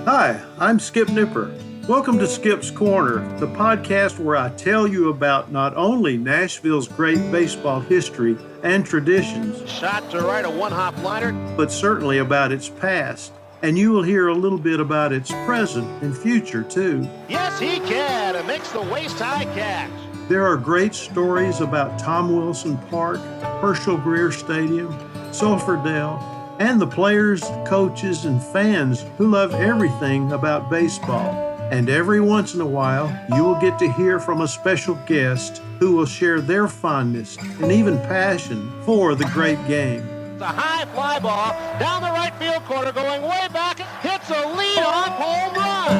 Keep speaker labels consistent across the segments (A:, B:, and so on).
A: Hi, I'm Skip Nipper. Welcome to Skip's Corner, the podcast where I tell you about not only Nashville's great baseball history and traditions,
B: shot to right, a one-hop liner,
A: but certainly about its past. And you will hear a little bit about its present and future, too.
B: Yes, he can, and makes the waist-high catch.
A: There are great stories about Tom Wilson Park, Herschel Greer Stadium, Sulphur Dell, and the players, coaches, and fans who love everything about baseball. And every once in a while, you will get to hear from a special guest who will share their fondness and even passion for the great game.
B: It's a high fly ball down the right field corner, going way back, hits a lead-off home run.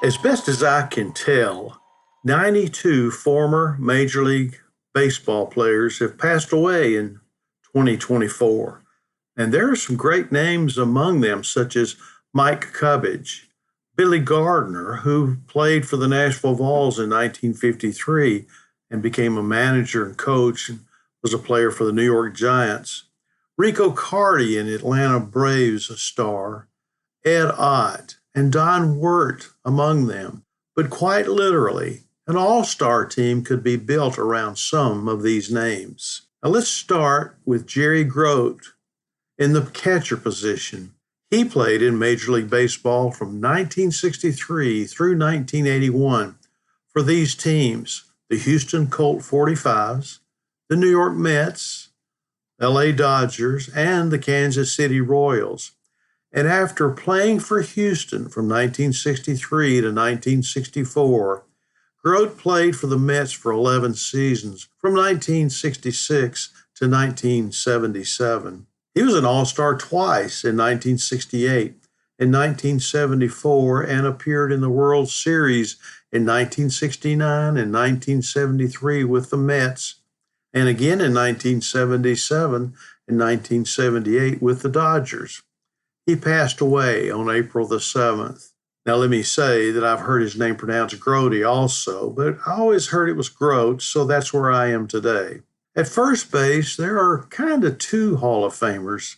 A: As best as I can tell, 92 former Major League Baseball players have passed away in 2024. And there are some great names among them, such as Mike Cubbage, Billy Gardner, who played for the Nashville Vols in 1953 and became a manager and coach and was a player for the New York Giants, Rico Carty, an Atlanta Braves star, Ed Ott, and Don Wert among them. But quite literally, an all-star team could be built around some of these names. Now let's start with Jerry Grote in the catcher position. He played in Major League Baseball from 1963 through 1981 for these teams: the Houston Colt 45s, the New York Mets, LA Dodgers, and the Kansas City Royals. And after playing for Houston from 1963 to 1964, Grote played for the Mets for 11 seasons from 1966 to 1977. He was an All-Star twice in 1968 and 1974 and appeared in the World Series in 1969 and 1973 with the Mets, and again in 1977 and 1978 with the Dodgers. He passed away on April the 7th. Now, let me say that I've heard his name pronounced Grote also, but I always heard it was Grote, so that's where I am today. At first base, there are kind of two Hall of Famers: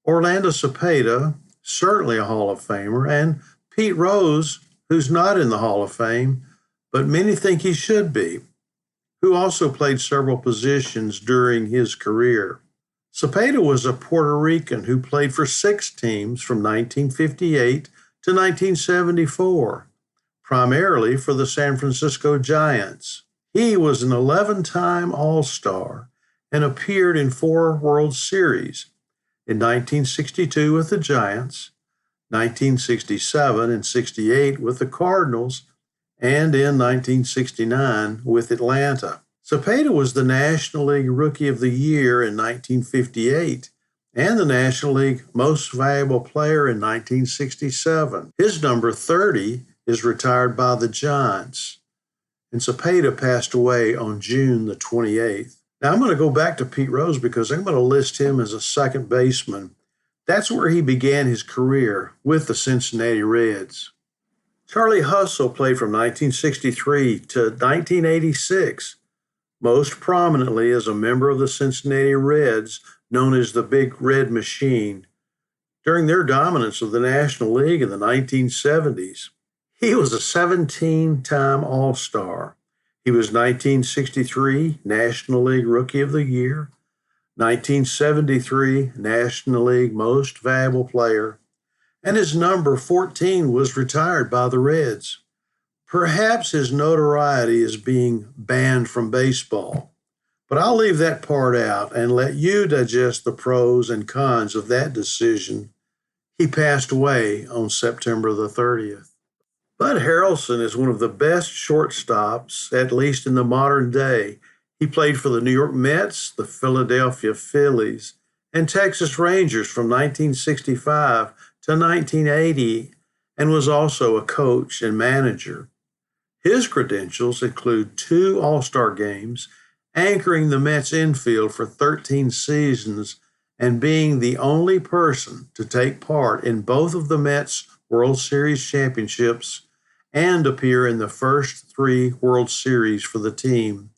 A: Orlando Cepeda, certainly a Hall of Famer, and Pete Rose, who's not in the Hall of Fame, but many think he should be, who also played several positions during his career. Cepeda was a Puerto Rican who played for 6 teams from 1958 to 1974, primarily for the San Francisco Giants. He was an 11-time All-Star and appeared in 4 World Series: in 1962 with the Giants, 1967 and 68 with the Cardinals, and in 1969 with Atlanta. Cepeda was the National League Rookie of the Year in 1958 and the National League Most Valuable Player in 1967. His number 30 is retired by the Giants, and Cepeda passed away on June the 28th. Now I'm going to go back to Pete Rose because I'm going to list him as a second baseman. That's where he began his career with the Cincinnati Reds. Charlie Hustle played from 1963 to 1986, most prominently as a member of the Cincinnati Reds, known as the Big Red Machine, during their dominance of the National League in the 1970s. He was a 17-time All-Star. He was 1963 National League Rookie of the Year, 1973 National League Most Valuable Player, and his number 14 was retired by the Reds. Perhaps his notoriety is being banned from baseball, but I'll leave that part out and let you digest the pros and cons of that decision. He passed away on September the 30th. Bud Harrelson is one of the best shortstops, at least in the modern day. He played for the New York Mets, the Philadelphia Phillies, and Texas Rangers from 1965 to 1980, and was also a coach and manager. His credentials include 2 All-Star games, anchoring the Mets infield for 13 seasons, and being the only person to take part in both of the Mets' World Series championships and appear in the first 3 World Series for the team.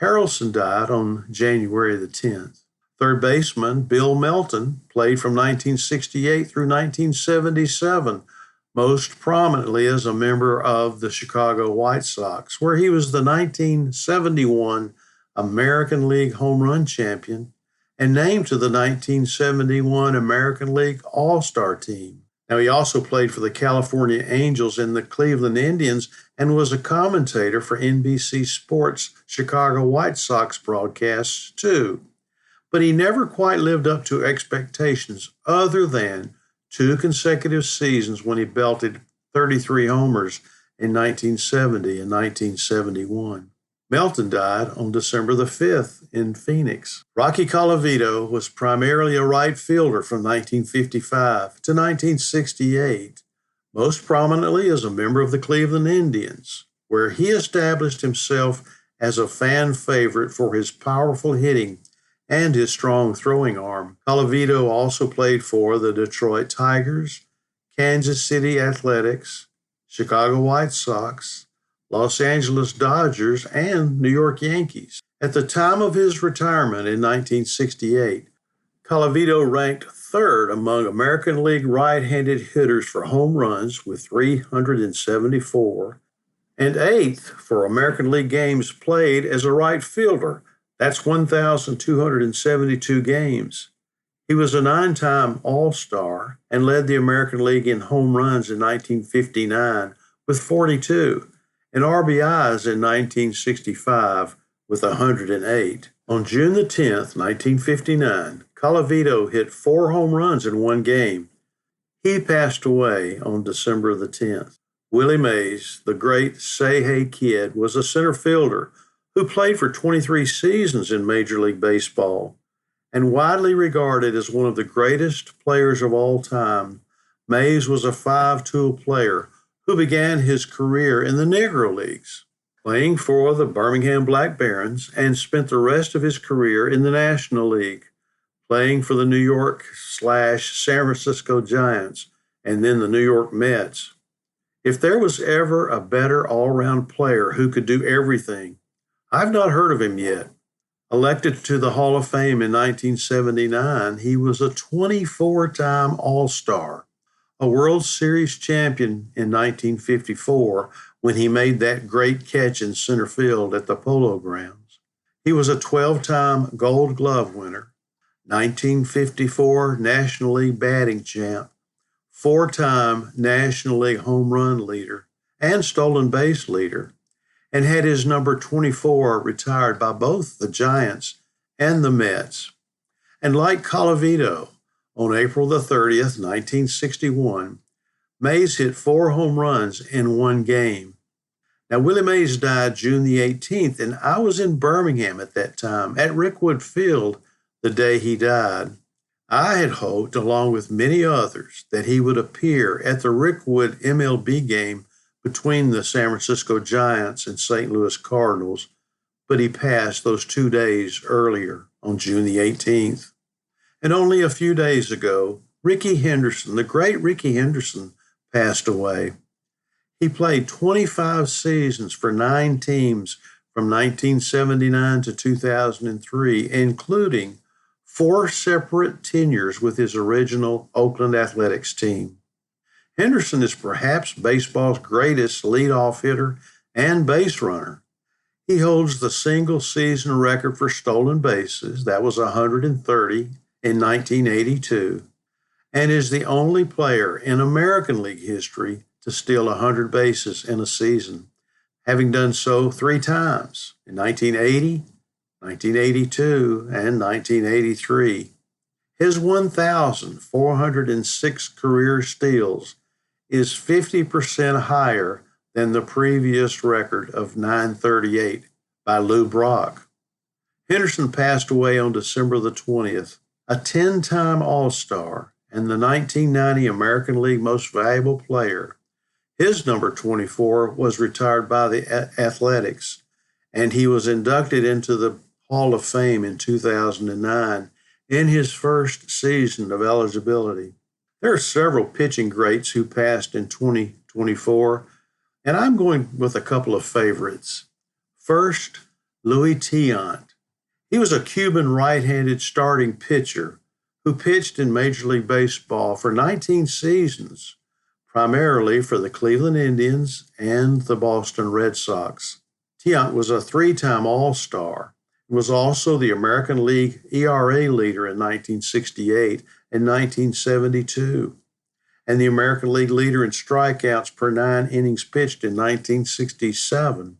A: Harrelson died on January the 10th. Third baseman Bill Melton played from 1968 through 1977, most prominently as a member of the Chicago White Sox, where he was the 1971 American League Home Run Champion and named to the 1971 American League All-Star Team. Now, he also played for the California Angels and the Cleveland Indians and was a commentator for NBC Sports Chicago White Sox broadcasts, too. But he never quite lived up to expectations other than 2 consecutive seasons when he belted 33 homers in 1970 and 1971. Melton died on December the 5th in Phoenix. Rocky Colavito was primarily a right fielder from 1955 to 1968, most prominently as a member of the Cleveland Indians, where he established himself as a fan favorite for his powerful hitting and his strong throwing arm. Colavito also played for the Detroit Tigers, Kansas City Athletics, Chicago White Sox, Los Angeles Dodgers, and New York Yankees. At the time of his retirement in 1968, Colavito ranked third among American League right-handed hitters for home runs with 374, and eighth for American League games played as a right fielder. That's 1,272 games. He was a 9-time All-Star and led the American League in home runs in 1959 with 42. And RBIs in 1965 with 108. On June the 10th, 1959, Colavito hit 4 home runs in one game. He passed away on December the 10th. Willie Mays, the great Say Hey Kid, was a center fielder who played for 23 seasons in Major League Baseball and widely regarded as one of the greatest players of all time. Mays was a 5-tool player who began his career in the Negro Leagues, playing for the Birmingham Black Barons, and spent the rest of his career in the National League, playing for the New York/San Francisco Giants, and then the New York Mets. If there was ever a better all-around player who could do everything, I've not heard of him yet. Elected to the Hall of Fame in 1979, he was a 24-time All-Star, a World Series champion in 1954 when he made that great catch in center field at the Polo Grounds. He was a 12-time Gold Glove winner, 1954 National League batting champ, 4-time National League home run leader, and stolen base leader, and had his number 24 retired by both the Giants and the Mets. And like Colavito, on April the 30th, 1961, Mays hit 4 home runs in one game. Now, Willie Mays died June the 18th, and I was in Birmingham at that time, at Rickwood Field, the day he died. I had hoped, along with many others, that he would appear at the Rickwood MLB game between the San Francisco Giants and St. Louis Cardinals, but he passed those 2 days earlier on June the 18th. And only a few days ago, Rickey Henderson, the great Rickey Henderson, passed away. He played 25 seasons for 9 teams from 1979 to 2003, including 4 separate tenures with his original Oakland Athletics team. Henderson is perhaps baseball's greatest leadoff hitter and base runner. He holds the single-season record for stolen bases. That was 130 in 1982, and is the only player in American League history to steal 100 bases in a season, having done so 3 times, in 1980, 1982, and 1983. His 1,406 career steals is 50% higher than the previous record of 938 by Lou Brock. Henderson passed away on December the 20th, a 10-time All-Star and the 1990 American League Most Valuable Player. His number 24 was retired by the Athletics, and he was inducted into the Hall of Fame in 2009 in his first season of eligibility. There are several pitching greats who passed in 2024, and I'm going with a couple of favorites. First, Louis Tiant. He was a Cuban right-handed starting pitcher who pitched in Major League Baseball for 19 seasons, primarily for the Cleveland Indians and the Boston Red Sox. Tiant was a three-time All-Star and was also the American League ERA leader in 1968 and 1972, and the American League leader in strikeouts per 9 innings pitched in 1967,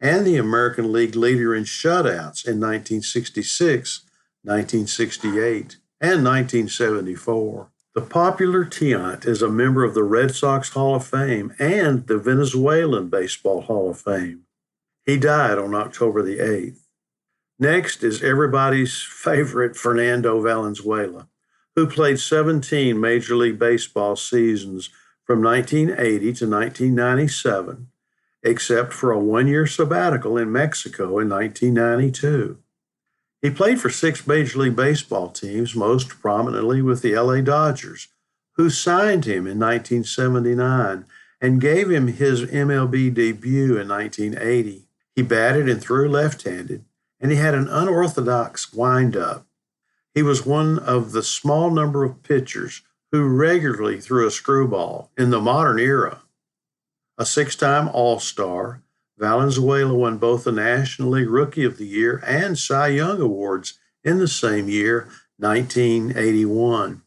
A: and the American League leader in shutouts in 1966, 1968, and 1974. The popular Tiant is a member of the Red Sox Hall of Fame and the Venezuelan Baseball Hall of Fame. He died on October the 8th. Next is everybody's favorite Fernando Valenzuela, who played 17 Major League Baseball seasons from 1980 to 1997, except for a one-year sabbatical in Mexico in 1992. He played for 6 Major League Baseball teams, most prominently with the LA Dodgers, who signed him in 1979 and gave him his MLB debut in 1980. He batted and threw left-handed, and he had an unorthodox wind-up. He was one of the small number of pitchers who regularly threw a screwball in the modern era. A 6-time All-Star, Valenzuela won both the National League Rookie of the Year and Cy Young Awards in the same year, 1981.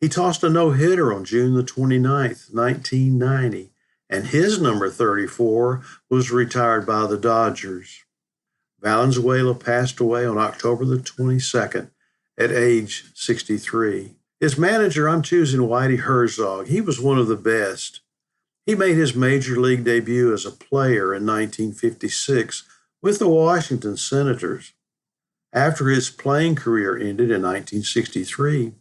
A: He tossed a no-hitter on June the 29th, 1990, and his number 34 was retired by the Dodgers. Valenzuela passed away on October the 22nd at age 63. His manager, I'm choosing Whitey Herzog. He was one of the best. He made his major league debut as a player in 1956 with the Washington Senators. After his playing career ended in 1963,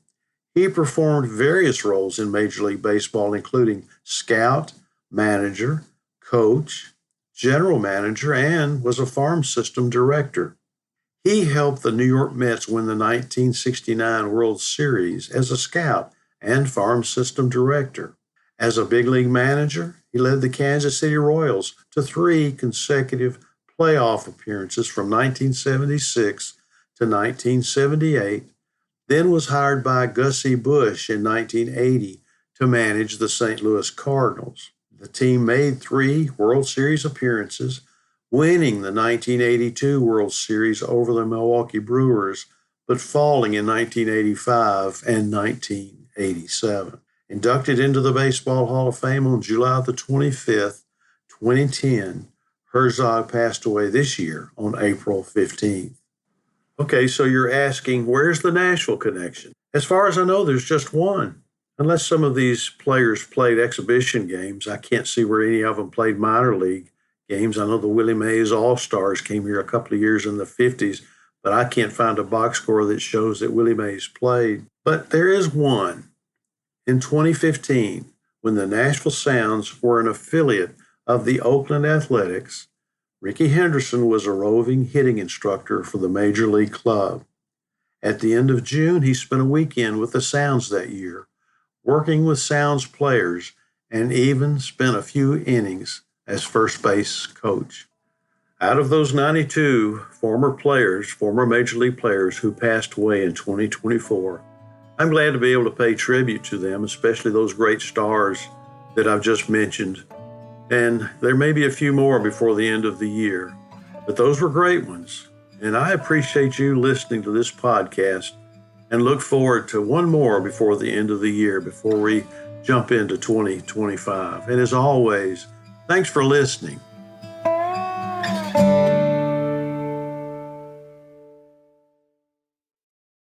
A: he performed various roles in Major League Baseball, including scout, manager, coach, general manager, and was a farm system director. He helped the New York Mets win the 1969 World Series as a scout and farm system director. As a big league manager, he led the Kansas City Royals to 3 consecutive playoff appearances from 1976 to 1978, then was hired by Gussie Busch in 1980 to manage the St. Louis Cardinals. The team made 3 World Series appearances, winning the 1982 World Series over the Milwaukee Brewers, but falling in 1985 and 1987. Inducted into the Baseball Hall of Fame on July the 25th, 2010, Herzog passed away this year on April 15th. Okay, so you're asking, where's the Nashville connection? As far as I know, there's just one. Unless some of these players played exhibition games, I can't see where any of them played minor league games. I know the Willie Mays All-Stars came here a couple of years in the 50s, but I can't find a box score that shows that Willie Mays played. But there is one. In 2015, when the Nashville Sounds were an affiliate of the Oakland Athletics, Rickey Henderson was a roving hitting instructor for the Major League club. At the end of June, he spent a weekend with the Sounds that year, working with Sounds players, and even spent a few innings as first base coach. Out of those 92 former Major League players who passed away in 2024, I'm glad to be able to pay tribute to them, especially those great stars that I've just mentioned. And there may be a few more before the end of the year, but those were great ones. And I appreciate you listening to this podcast and look forward to one more before the end of the year, before we jump into 2025. And as always, thanks for listening.